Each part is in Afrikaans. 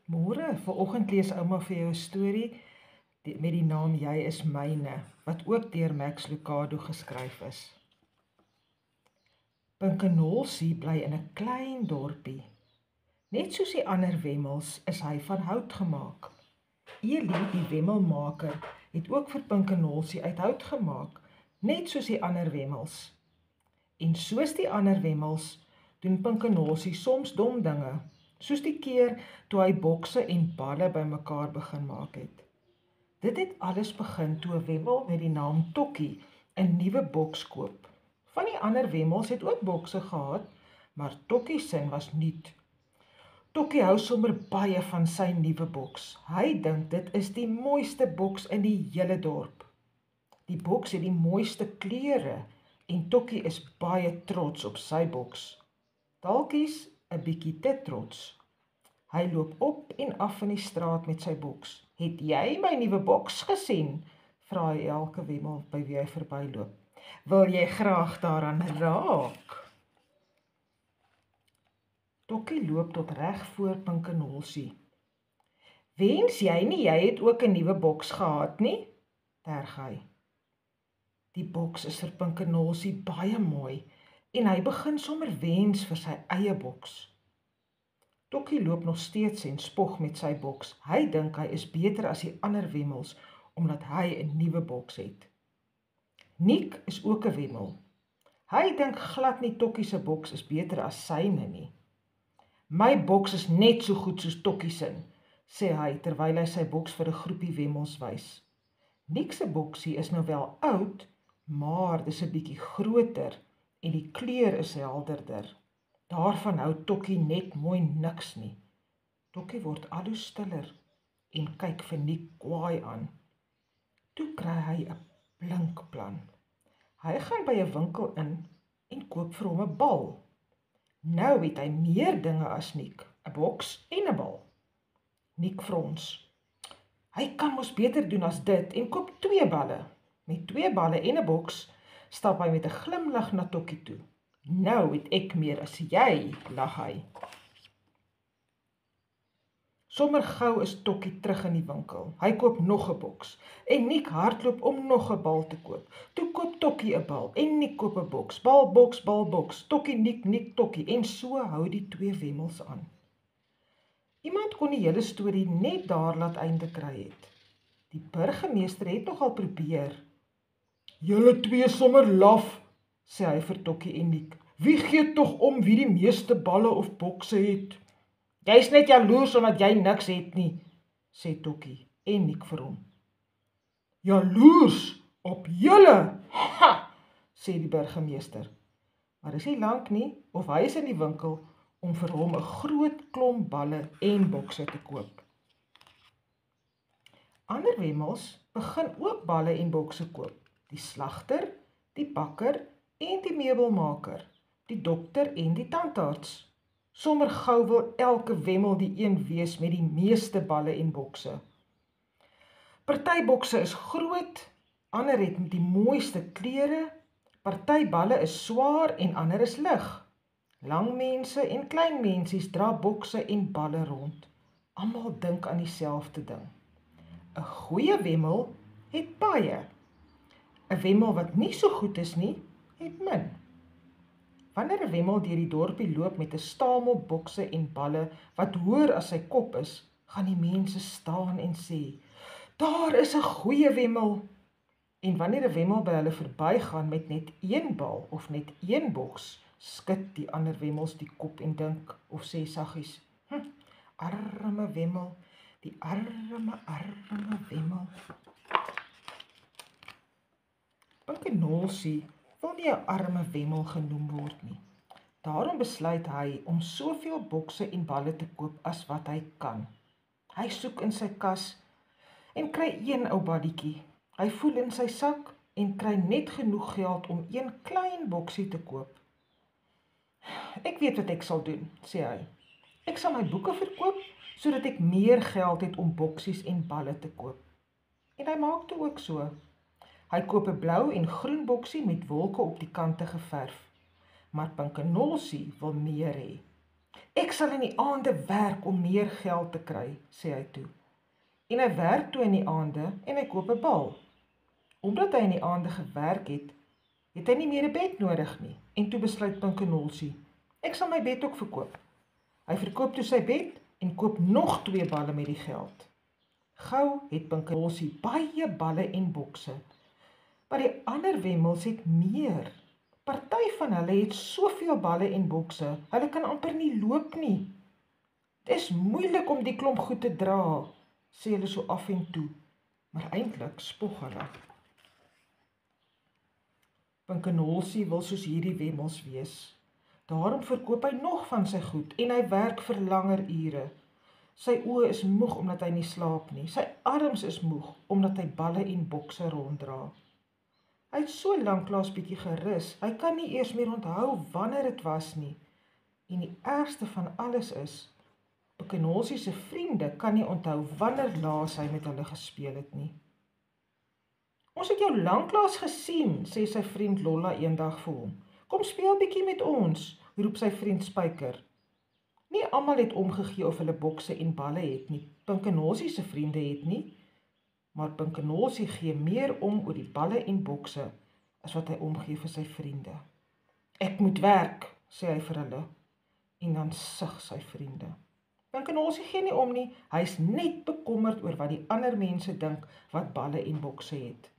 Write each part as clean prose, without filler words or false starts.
Môre, vanoggend lees ouma vir jou 'n storie met die naam Jy is myne, wat ook deur Max Lucado geskryf is. Pinkenolsie bly in 'n klein dorpie. Net soos die ander wemmels is hy van hout gemaak. Elie, die wemmelmaker, het ook vir Pinkenolsie uit hout gemaak, net soos die ander wemmels. En soos die ander wemmels, doen Pinkenolsie soms dom dinge, soos die keer toe hy bokse en balle bymekaar begin maak het. Dit het alles begin toe 'n wemmel met die naam Tokkie 'n nuwe boks koop. Van die ander wemmels het ook bokse gehad, maar Tokkie se was nuut. Tokkie hou sommer baie van sy nuwe boks. Hy dink dit is die mooiste boks in die hele dorp. Die boks het die mooiste kleure en Tokkie is baie trots op sy boks. Dalkies 'n bietjie te trots. Hy loop op en af in die straat met sy boks. Het jy my nuwe boks gesien? Vra hy elke wemmel by wie hy verbyloop. Wil jy graag daaraan raak? Tokkie loop tot reg voor Pinkenolsie. Wens jy nie jy het ook 'n nuwe boks gehad nie? Terg hy. Die boks is vir Pinkenolsie baie mooi en hy begin sommer wens vir sy eie boks. Tokkie loop nog steeds en spog met sy boks. Hy dink hy is beter as die ander wemmels omdat hy 'n nuwe boks het. Niek is ook 'n wemmel. Hy dink glad nie Tokkie se boks is beter as syne nie. My boks is net so goed soos Tokkie se, sê hy terwyl hy sy boks vir 'n groepie wemmels wys. Niek se boksie is nou wel oud, maar dis 'n bietjie groter en die kleur is helderder. Daarvan hou Tokkie net mooi niks nie. Tokkie word al hoe stiller en kyk vir Niek kwaai aan. Toe kry hy 'n blink plan. Hy gaan by 'n winkel in en koop vir hom 'n bal. Nou het hy meer dinge as Niek, 'n boks en 'n bal. Niek frons. Hy kan mos beter doen as dit en koop 2 balle. Met 2 balle en 'n boks stap hy met 'n glimlag na Tokkie toe. Nou het ek meer as jy, lag hy. Sommer gou is Tokkie terug in die winkel. Hy koop nog 'n boks en Niek hardloop om nog 'n bal te koop. Toe koop Tokkie 'n bal en Niek koop 'n boks. Bal, boks, bal, boks. Tokkie, Niek, Niek, Tokkie en so hou die 2 wemmels aan. Iemand kon die hele storie net daar laat einde kry het. Die burgemeester het nogal probeer. Julle 2 sommer laf, sê hy vir Tokkie en Niek. Wie gee tog om wie die meeste balle of bokse het? Jy's net jaloers omdat jy niks het nie, sê Tokkie en Niek vir hom. Jaloers op julle, ha, sê die burgemeester. Maar is nie lank nie of hy is in die winkel om vir hom 'n groot klomp balle en bokse te koop. Ander wemmels begin ook balle en bokse koop. Die slagter, die bakker en die meubelmaker, die dokter en die tandarts. Sommer gou wil elke wemmel die een wees met die meeste balle en bokse. Party bokse is groot, ander het met die mooiste kleure, party balle is swaar en ander is lig. Lang mense en klein mensies dra bokse en balle rond. Almal dink aan dieselfde ding. 'n Goeie wemmel het baie. 'n Wemmel wat nie so goed is nie, het min. Wanneer 'n wemmel deur die dorpie loop met 'n stamel bokse en balle wat hoër as sy kop is, gaan die mense staan en sê, daar is 'n goeie wemmel. En wanneer 'n wemmel by hulle verbygaan met net 1 bal of net 1 boks, skud die ander wemmels die kop en dink of sê saggies, arme wemmel, die arme wemmel. Pinkenolsie wil nie 'n arme wemmel genoem word nie. Daarom besluit hy om soveel bokse en balle te koop as wat hy kan. Hy soek in sy kas en kry 1 ou baddietjie. Hy voel in sy sak en kry net genoeg geld om 1 klein boksie te koop. Ek weet wat ek sal doen, sê hy. Ek sal my boeke verkoop sodat ek meer geld het om boksies en balle te koop. En hy maak toe ook so. Hy koop 'n blou en groen boksie met wolke op die kante geverf. Maar Pinkenolsie wil meer hê. Ek sal in die aande werk om meer geld te kry, sê hy toe. En hy werk toe in die aande en hy koop 'n bal. Omdat hy in die aande gewerk het, het hy nie meer 'n bed nodig nie. En toe besluit Pinkenolsie, ek sal my bed ook verkoop. Hy verkoop toe sy bed en koop nog 2 balle met die geld. Gou het Pinkenolsie baie balle en bokse. Maar die ander wemmels het meer. Party van hulle het soveel balle en bokse, hulle kan amper nie loop nie. Dis moeilik om die klomp goed te dra, sê hulle so af en toe, maar eintlik spog hulle. Pinkenolsie wil soos hierdie wemmels wees. Daarom verkoop hy nog van sy goed en hy werk vir langer ure. Sy oë is moeg omdat hy nie slaap nie. Sy arms is moeg omdat hy balle en bokse ronddra. Hy het so lanklaas bietjie gerus. Hy kan nie eers meer onthou wanneer dit was nie. En die ergste van alles is, Pinkenolsie se vriende kan nie onthou wanneer laas hy met hulle gespeel het nie. Ons het jou lanklaas gesien, sê sy vriend Lolla eendag vir hom. Kom speel bietjie met ons, roep sy vriend Spyker. Nie almal het omgegee of hulle bokse en balle het nie. Pinkenolsie se vriende het nie, maar Pinkenolsie gee meer om oor die balle en bokse as wat hy omgee vir sy vriende. Ek moet werk, sê hy vir hulle, en dan sug sy vriende. Pinkenolsie gee nie om nie, hy is net bekommerd oor wat die ander mense dink wat balle en bokse het.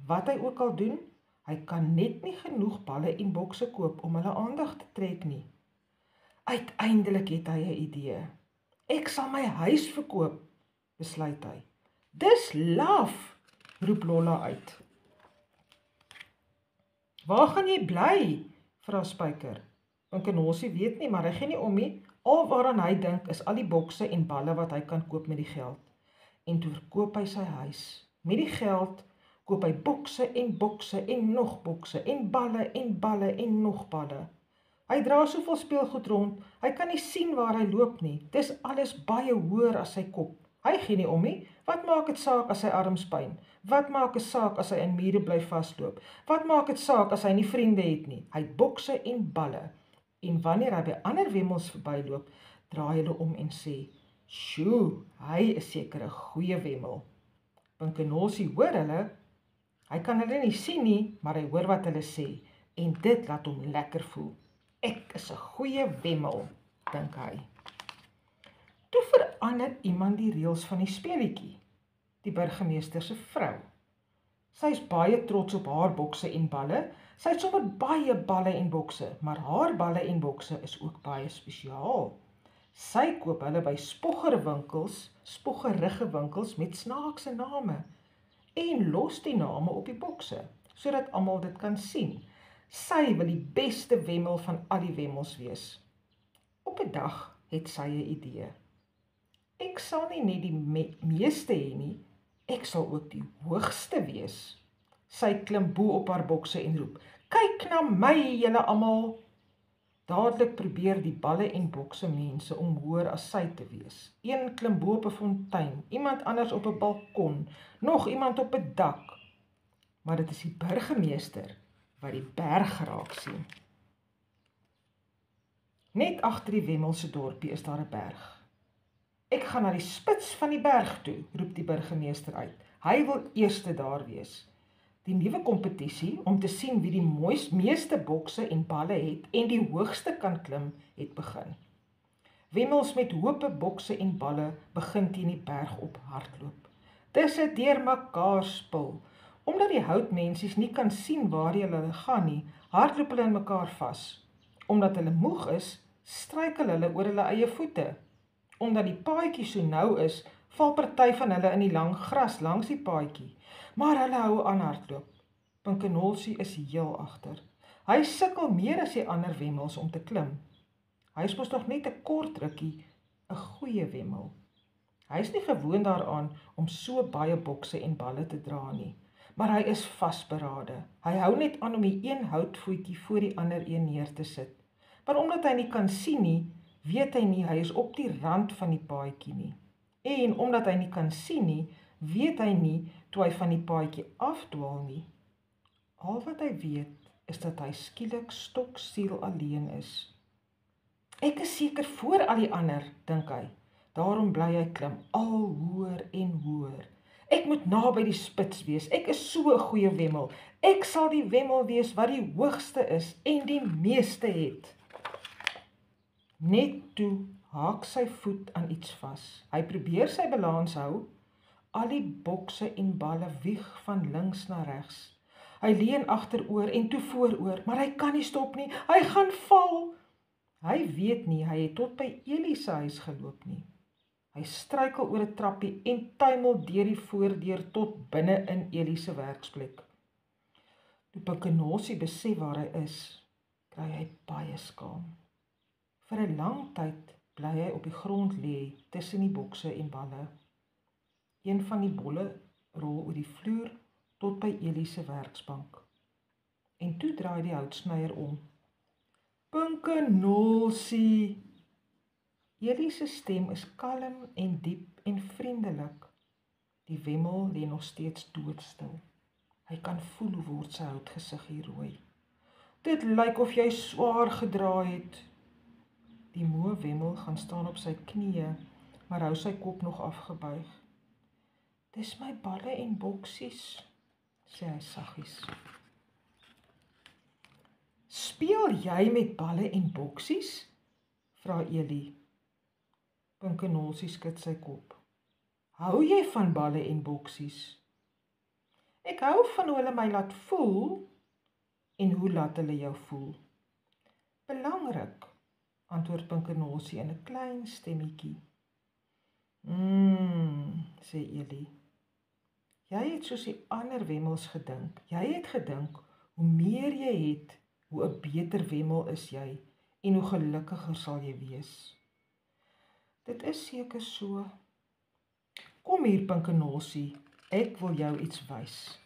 Wat hy ook al doen, hy kan net nie genoeg balle en bokse koop om hulle aandag te trek nie. Uiteindelik het hy 'n idee. Ek sal my huis verkoop, besluit hy. Dis laf, roep Lolla uit. Waar gaan jy bly? Vra Spyker. Pinkenolsie weet nie, maar hy gee nie om nie. Al waaraan hy dink is al die bokse en balle wat hy kan koop met die geld. En toe verkoop hy sy huis. Met die geld koop hy bokse en nog bokse en balle en nog balle. Hy dra soveel speelgoed rond, hy kan nie sien waar hy loop nie. Dis alles baie hoër as sy kop. Hy gee nie om nie. Wat maak dit saak as sy arms pyn? Wat maak dit saak as hy in mure bly vasloop? Wat maak dit saak as hy nie vriende het nie? Hy het bokse en balle. En wanneer hy by ander wemmels verbyloop, draai hulle om en sê, "Sjoe, hy is seker 'n goeie wemmel." Pinkenolsie hoor hulle. Hy kan hulle nie sien nie, maar hy hoor wat hulle sê en dit laat hom lekker voel. Ek is 'n goeie wemmel, dink hy. Toe verander iemand die reëls van die speletjie. Die burgemeester se vrou. Sy is baie trots op haar bokse en balle. Sy het sommer baie balle en bokse, maar haar balle en bokse is ook baie spesiaal. Sy koop hulle by spoggerige winkels met snaakse name en los die name op die bokse, sodat almal dit kan sien. Sy wil die beste wemmel van al die wemmels wees. Op 'n dag het sy 'n idee. Ek sal nie net die meeste hê nie, ek sal ook die hoogste wees. Sy klim bo op haar bokse en roep, "Kyk na my, julle almal!" Dadelik probeer die balle en bokse mense om hoër as sy te wees. Een klim bo op 'n fontein, iemand anders op 'n balkon, nog iemand op 'n dak. Maar dit is die burgemeester wat die berg raak sien. Net agter die wemmel se dorpie is daar 'n berg. Ek gaan na die spits van die berg toe, roep die burgemeester uit. Hy wil eerste daar wees. Die nuwe kompetisie om te sien wie die meeste bokse en balle het en die hoogste kan klim, het begin. Wemmels met hope bokse en balle begin teen die berg op hardloop. Dis 'n deurmekaar spil. Omdat die houtmensies nie kan sien waar hulle gaan nie, hardloop hulle in mekaar vas. Omdat hulle moeg is, struikel hulle oor hulle eie voete. Omdat die paadjie so nou is, val party van hulle in die lang gras langs die paadjie. Maar hulle hou aan hardloop. Pinkenolsie is heel agter. Hy sukkel meer as die ander wemmels om te klim. Hy is mos nog net 'n kort rukkie, 'n goeie wemmel. Hy is nie gewoond daaraan om so baie bokse en balle te dra nie, maar hy is vasberade. Hy hou net aan om die een houtvoetjie voor die ander een neer te sit. Maar omdat hy nie kan sien nie, weet hy nie hy is op die rand van die paadjie nie. En omdat hy nie kan sien nie, weet hy nie toe hy van die paadjie afdwaal nie. Al wat hy weet is dat hy skielik stoksiel alleen is. Ek is seker voor al die ander, dink hy. Daarom bly hy klim, al hoër en hoër. Ek moet naby die spits wees, ek is so 'n goeie wemmel. Ek sal die wemmel wees wat die hoogste is en die meeste het. Net toe haak sy voet aan iets vas. Hy probeer sy balans hou. Al die bokse en balle wieg van links na regs. Hy leun agteroor en toe vooroor, maar hy kan nie stop nie. Hy gaan val. Hy weet nie hy het tot by Elie se huis geloop nie. Hy struikel oor 'n trappie en tuimel deur die voordeur tot binne in Elie se werksplek. Toe Pinkenosie besef waar hy is, kry hy baie skaam. Vir 'n lang tyd bly hy op die grond lê tussen die bokse en balle. Een van die bolle rol oor die vloer tot by Elie se werksbank. En toe draai die houtsnyer om. Pinkenosie. Elie se stem is kalm en diep en vriendelik. Die wemmel lê nog steeds doodstil. Hy kan voel hoe word sy houtgesiggie rooi. Dit lyk of jy swaar gedra het. Die moe wemmel gaan staan op sy knieë, maar hou sy kop nog afgebuig. Dis my balle en boksies, sê hy saggies. Speel jy met balle en boksies? Vra Elie. Pinkenosie skud sy kop. Hou jy van balle en boksies? Ek hou van hoe hulle my laat voel. En hoe laat hulle jou voel? Belangrik, antwoord Pinkenosie in 'n klein stemmetjie. Sê Elie. Jy het soos die ander wemmels gedink. Jy het gedink, hoe meer jy het, hoe 'n beter wemmel is jy en hoe gelukkiger sal jy wees. Dit is seker so. Kom hier, Pinkenosie, ek wil jou iets wys.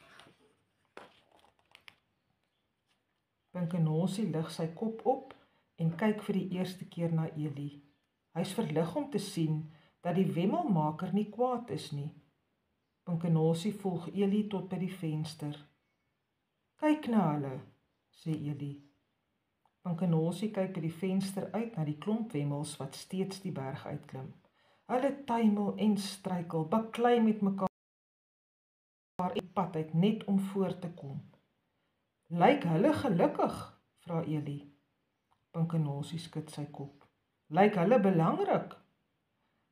Pinkenosie lig sy kop op en kyk vir die eerste keer na Elie. Hy's verlig om te sien dat die wemmelmaker nie kwaad is nie. Pinkenosie volg Elie tot by die venster. Kyk na hulle, sê Elie. Pinkenosie kyk by die venster uit na die klomp wemmels wat steeds die berg uitklim. Hulle tuimel en struikel, baklei met mekaar en pad uit net om voor te kom. Lyk hulle gelukkig? Vra Elie. Pinkenosie skud sy kop. Lyk hulle belangrik?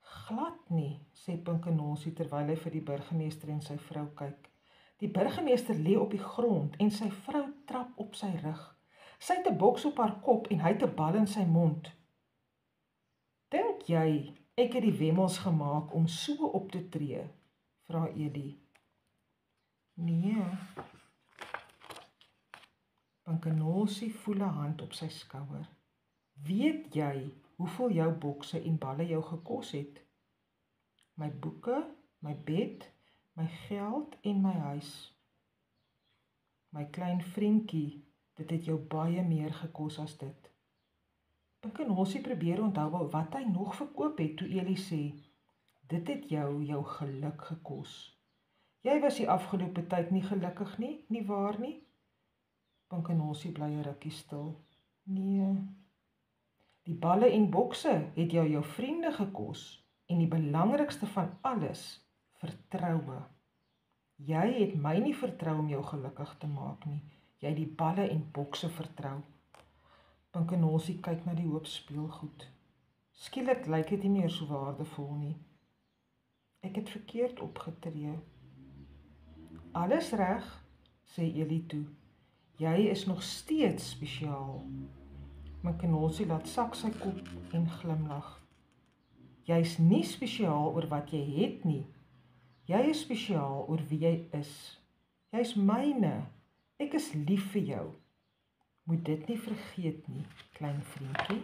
Glad nie, sê Pinkenosie terwyl hy vir die burgemeester en sy vrou kyk. Die burgemeester lê op die grond en sy vrou trap op sy rug. Sy het 'n boks op haar kop en hy het 'n bal in sy mond. Dink jy ek het die wemmels gemaak om so op te tree? Vra Elie. Nee. Pinkenosie voel 'n hand op sy skouer. Weet jy hoeveel jou bokse en balle jou gekos het? My boeke, my bed, my geld en my huis. My klein vriendjie, dit het jou baie meer gekos as dit. Pinkenosie probeer onthou wat hy nog verkoop het toe Elie sê, dit het jou geluk gekos. Jy was die afgelope tyd nie gelukkig nie, nie waar nie? Pinkenosie bly 'n rukkie stil. Nee. Die balle en bokse het jou vriende gekos en die belangrikste van alles, vertroue. Jy het my nie vertrou om jou gelukkig te maak nie. Jy het die balle en bokse vertrou. Pinkenosie kyk na die hoop speelgoed. Skielik lyk dit nie meer so waardevol nie. Ek het verkeerd opgetree. Alles reg, sê Elie toe. Jy is nog steeds spesiaal. Pinkenosie laat sak sy kop en glimlag. Jy's nie spesiaal oor wat jy het nie. Jy is spesiaal oor wie jy is. Jy's myne. Ek is lief vir jou. Moet dit nie vergeet nie, klein vriendjie.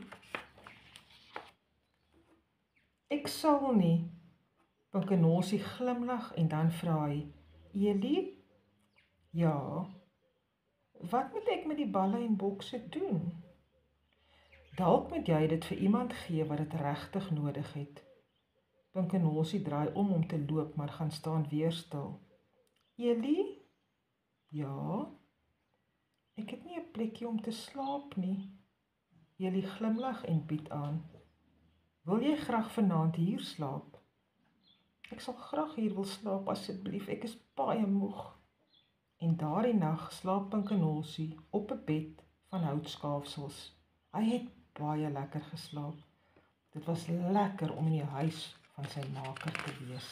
Ek sal nie. Pinkenosie glimlag en dan vra hy, Elie? Ja. Wat moet ek met die balle en bokse doen? Dalk moet jy dit vir iemand gee wat dit regtig nodig het. Pinkenosie draai om te loop, maar gaan staan weer stil. Elie? Ja. Ek het nie 'n plekkie om te slaap nie. Julie glimlag en bied aan. Wil jy graag vanaand hier slaap? Ek sal graag hier wil slaap asseblief, ek is baie moeg. En daardie nag slaap Pinkenolsie op 'n bed van houtskaafsels. Hy het baie lekker geslaap. Dit was lekker om in die huis van sy maker te wees.